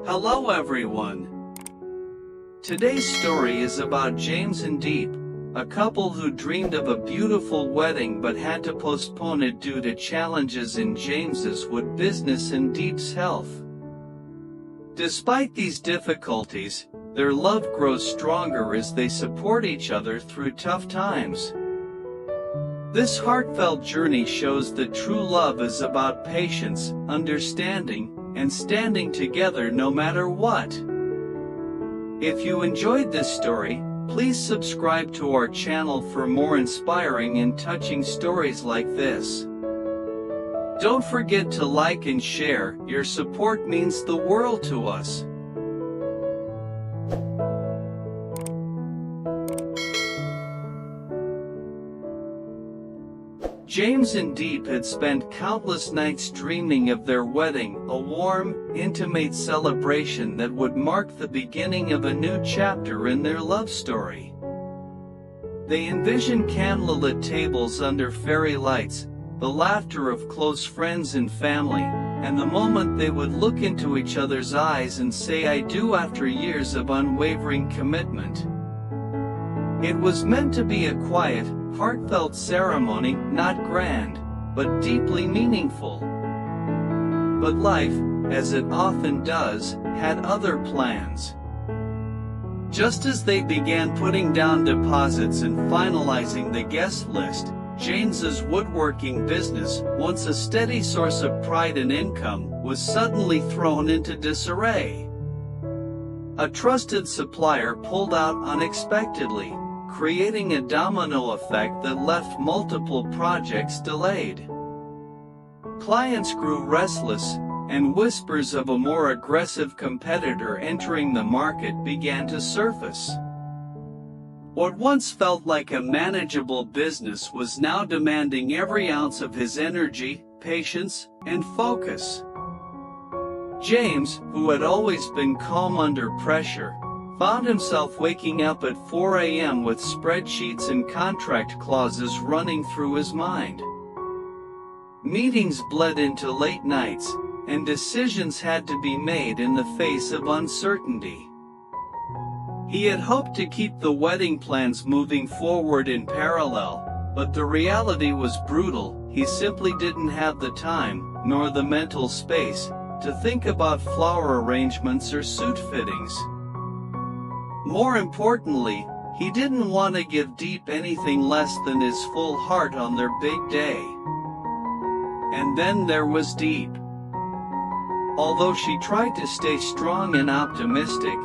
Hello everyone! Today's story is about James and Diep, a couple who dreamed of a beautiful wedding but had to postpone it due to challenges in James's wood business and Diep's health. Despite these difficulties, their love grows stronger as they support each other through tough times. This heartfelt journey shows that true love is about patience, understanding, and standing together no matter what. If you enjoyed this story, please subscribe to our channel for more inspiring and touching stories like this. Don't forget to like and share, your support means the world to us. James and Diep had spent countless nights dreaming of their wedding, a warm, intimate celebration that would mark the beginning of a new chapter in their love story. They envisioned candlelit tables under fairy lights, the laughter of close friends and family, and the moment they would look into each other's eyes and say "I do" after years of unwavering commitment. It was meant to be a quiet, heartfelt ceremony, not grand, but deeply meaningful. But life, as it often does, had other plans. Just as they began putting down deposits and finalizing the guest list, James's woodworking business, once a steady source of pride and income, was suddenly thrown into disarray. A trusted supplier pulled out unexpectedly, creating a domino effect that left multiple projects delayed. Clients grew restless, and whispers of a more aggressive competitor entering the market began to surface. What once felt like a manageable business was now demanding every ounce of his energy, patience, and focus. James, who had always been calm under pressure, found himself waking up at 4 a.m. with spreadsheets and contract clauses running through his mind. Meetings bled into late nights, and decisions had to be made in the face of uncertainty. He had hoped to keep the wedding plans moving forward in parallel, but the reality was brutal. He simply didn't have the time, nor the mental space, to think about flower arrangements or suit fittings. More importantly, he didn't want to give Diep anything less than his full heart on their big day. And then there was Diep. Although she tried to stay strong and optimistic,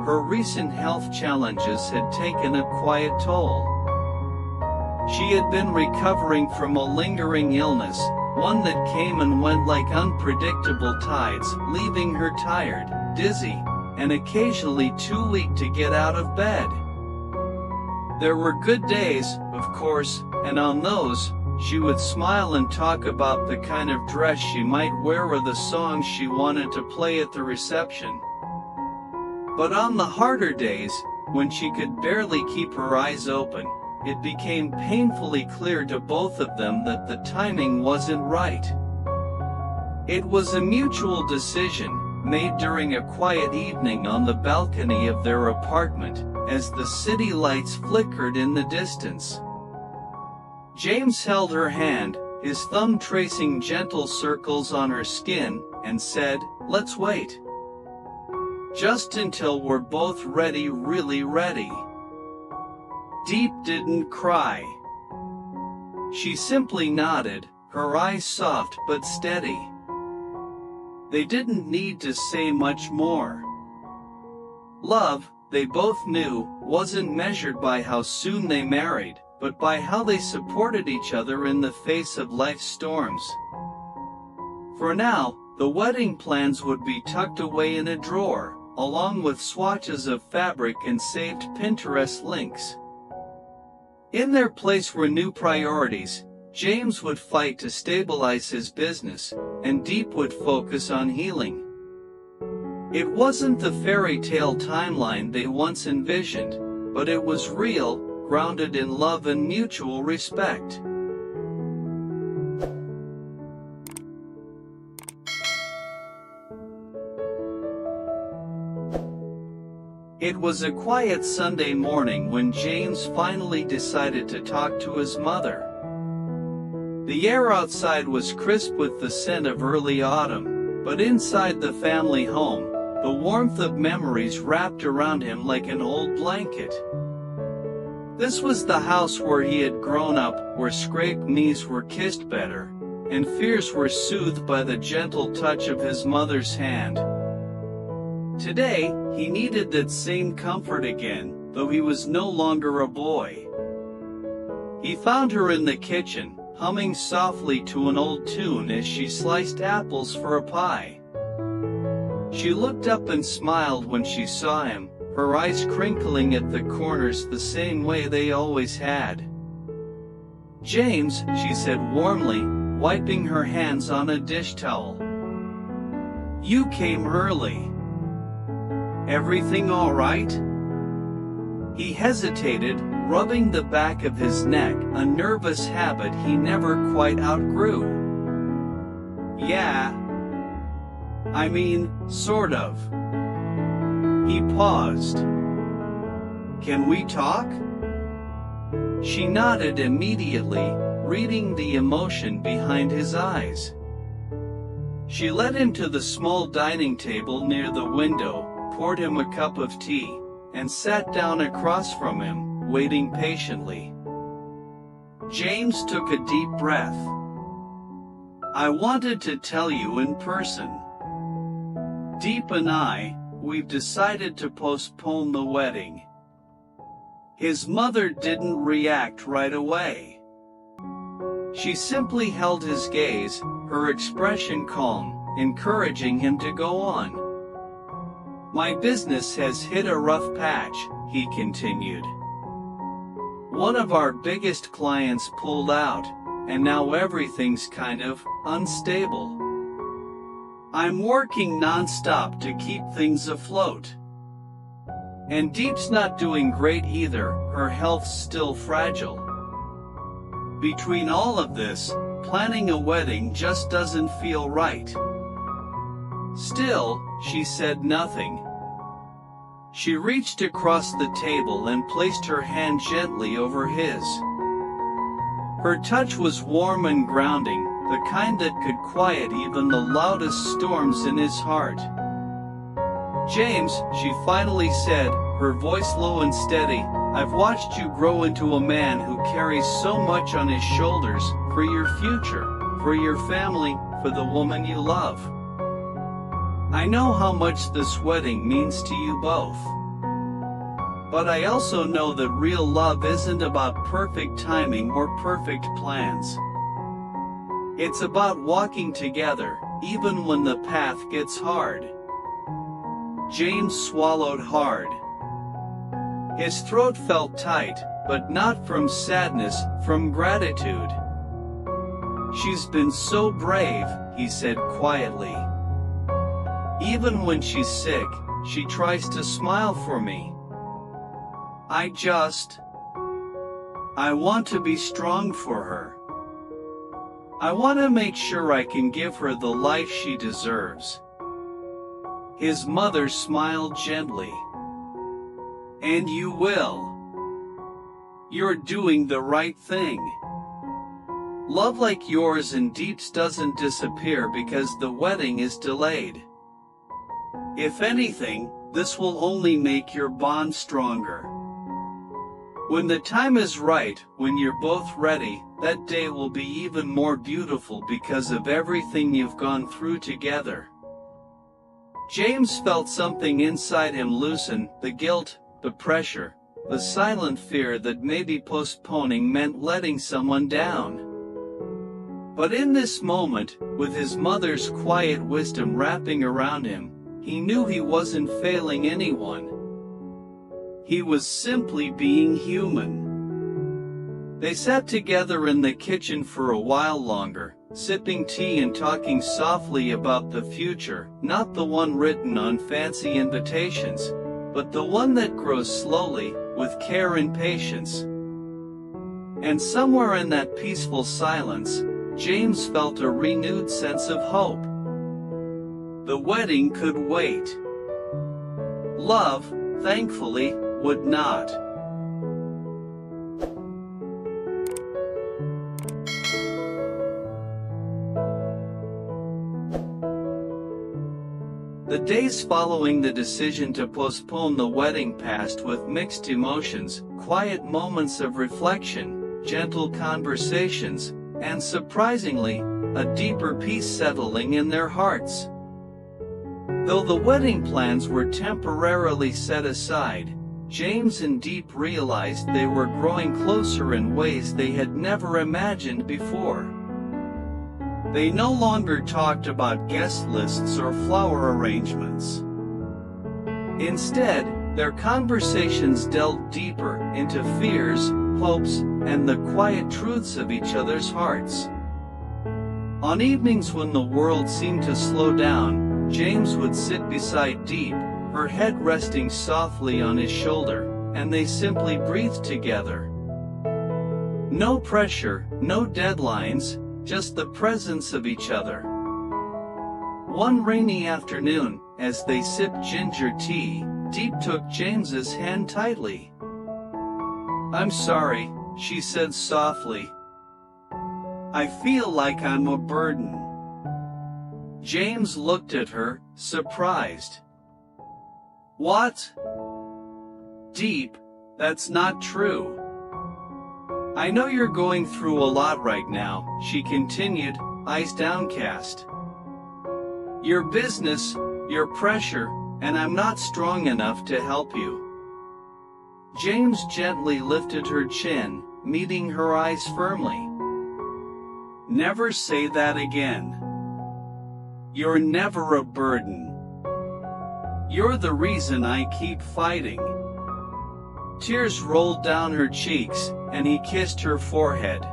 her recent health challenges had taken a quiet toll. She had been recovering from a lingering illness, one that came and went like unpredictable tides, leaving her tired, dizzy, and occasionally too weak to get out of bed. There were good days, of course, and on those, she would smile and talk about the kind of dress she might wear or the songs she wanted to play at the reception. But on the harder days, when she could barely keep her eyes open, it became painfully clear to both of them that the timing wasn't right. It was a mutual decision, made during a quiet evening on the balcony of their apartment, as the city lights flickered in the distance. James held her hand, his thumb tracing gentle circles on her skin, and said, "Let's wait. Just until we're both ready, really ready." Diep didn't cry. She simply nodded, her eyes soft but steady. They didn't need to say much more. Love, they both knew, wasn't measured by how soon they married, but by how they supported each other in the face of life's storms. For now, the wedding plans would be tucked away in a drawer, along with swatches of fabric and saved Pinterest links. In their place were new priorities. James would fight to stabilize his business, and Diep would focus on healing. It wasn't the fairy tale timeline they once envisioned, but it was real, grounded in love and mutual respect. It was a quiet Sunday morning when James finally decided to talk to his mother. The air outside was crisp with the scent of early autumn, but inside the family home, the warmth of memories wrapped around him like an old blanket. This was the house where he had grown up, where scraped knees were kissed better, and fears were soothed by the gentle touch of his mother's hand. Today, he needed that same comfort again, though he was no longer a boy. He found her in the kitchen, humming softly to an old tune as she sliced apples for a pie. She looked up and smiled when she saw him, her eyes crinkling at the corners the same way they always had. "James," she said warmly, wiping her hands on a dish towel. "You came early. Everything all right?" He hesitated, rubbing the back of his neck, a nervous habit he never quite outgrew. "Yeah. I mean, sort of." He paused. "Can we talk?" She nodded immediately, reading the emotion behind his eyes. She led him to the small dining table near the window, poured him a cup of tea, and sat down across from him, waiting patiently. James took a deep breath. "I wanted to tell you in person. Diep and we've decided to postpone the wedding." His mother didn't react right away. She simply held his gaze, her expression calm, encouraging him to go on. "My business has hit a rough patch," he continued. "One of our biggest clients pulled out, and now everything's kind of unstable. I'm working non-stop to keep things afloat. And Diep's not doing great either, her health's still fragile. Between all of this, planning a wedding just doesn't feel right." Still, she said nothing. She reached across the table and placed her hand gently over his. Her touch was warm and grounding, the kind that could quiet even the loudest storms in his heart. "James," she finally said, her voice low and steady, "I've watched you grow into a man who carries so much on his shoulders, for your future, for your family, for the woman you love. I know how much this wedding means to you both. But I also know that real love isn't about perfect timing or perfect plans. It's about walking together, even when the path gets hard." James swallowed hard. His throat felt tight, but not from sadness, from gratitude. "She's been so brave," he said quietly. "Even when she's sick, she tries to smile for me. I want to be strong for her. I want to make sure I can give her the life she deserves." His mother smiled gently. "And you will. You're doing the right thing. Love like yours and Diep's doesn't disappear because the wedding is delayed. If anything, this will only make your bond stronger. When the time is right, when you're both ready, that day will be even more beautiful because of everything you've gone through together." James felt something inside him loosen, the guilt, the pressure, the silent fear that maybe postponing meant letting someone down. But in this moment, with his mother's quiet wisdom wrapping around him, he knew he wasn't failing anyone. He was simply being human. They sat together in the kitchen for a while longer, sipping tea and talking softly about the future, not the one written on fancy invitations, but the one that grows slowly, with care and patience. And somewhere in that peaceful silence, James felt a renewed sense of hope. The wedding could wait. Love, thankfully, would not. The days following the decision to postpone the wedding passed with mixed emotions, quiet moments of reflection, gentle conversations, and surprisingly, a deeper peace settling in their hearts. Though the wedding plans were temporarily set aside, James and Diep realized they were growing closer in ways they had never imagined before. They no longer talked about guest lists or flower arrangements. Instead, their conversations delved deeper into fears, hopes, and the quiet truths of each other's hearts. On evenings when the world seemed to slow down, James would sit beside Diep, her head resting softly on his shoulder, and they simply breathed together. No pressure, no deadlines, just the presence of each other. One rainy afternoon, as they sipped ginger tea, Diep took James's hand tightly. "I'm sorry," she said softly. "I feel like I'm a burden." James looked at her, surprised. "What?" "Diep, that's not true. I know you're going through a lot right now," she continued, eyes downcast. "Your business, your pressure, and I'm not strong enough to help you." James gently lifted her chin, meeting her eyes firmly. "Never say that again. You're never a burden. You're the reason I keep fighting." Tears rolled down her cheeks, and he kissed her forehead.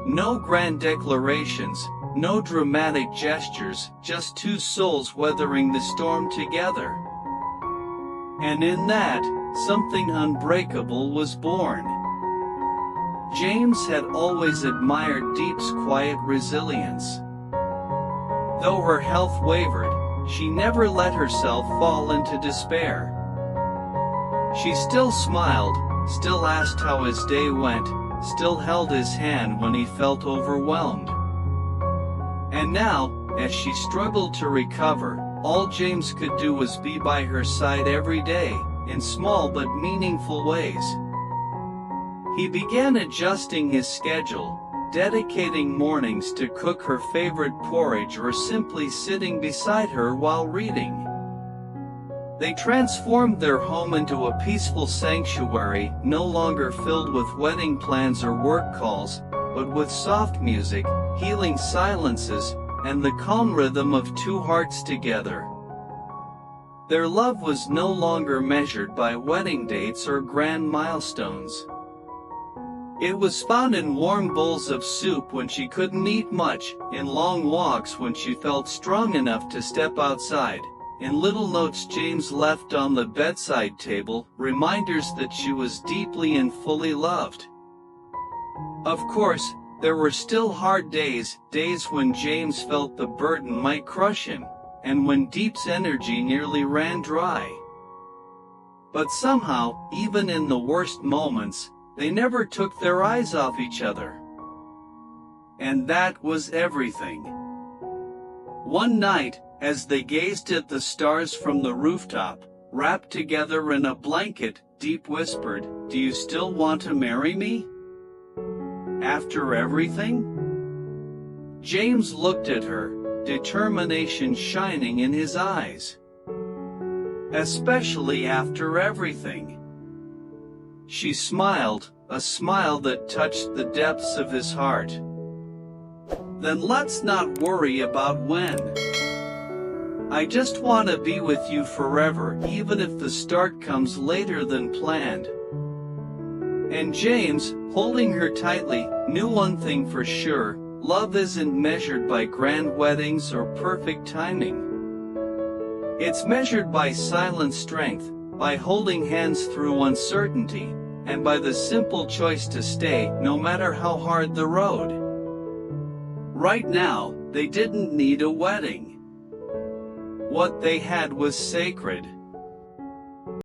No grand declarations, no dramatic gestures, just two souls weathering the storm together. And in that, something unbreakable was born. James had always admired Diep's quiet resilience. Though her health wavered, she never let herself fall into despair. She still smiled, still asked how his day went, still held his hand when he felt overwhelmed. And now, as she struggled to recover, all James could do was be by her side every day, in small but meaningful ways. He began adjusting his schedule, dedicating mornings to cook her favorite porridge or simply sitting beside her while reading. They transformed their home into a peaceful sanctuary, no longer filled with wedding plans or work calls, but with soft music, healing silences, and the calm rhythm of two hearts together. Their love was no longer measured by wedding dates or grand milestones. It was found in warm bowls of soup when she couldn't eat much, in long walks when she felt strong enough to step outside, in little notes James left on the bedside table, reminders that she was deeply and fully loved. Of course, there were still hard days when James felt the burden might crush him, and when Diep's energy nearly ran dry. But somehow, even in the worst moments, they never took their eyes off each other. And that was everything. One night, as they gazed at the stars from the rooftop, wrapped together in a blanket, Diep whispered, "Do you still want to marry me? After everything?" James looked at her, determination shining in his eyes. "Especially after everything." She smiled, a smile that touched the depths of his heart. "Then let's not worry about when. I just want to be with you forever, even if the start comes later than planned." And James, holding her tightly, knew one thing for sure: love isn't measured by grand weddings or perfect timing. It's measured by silent strength, by holding hands through uncertainty, and by the simple choice to stay, no matter how hard the road. Right now, they didn't need a wedding. What they had was sacred.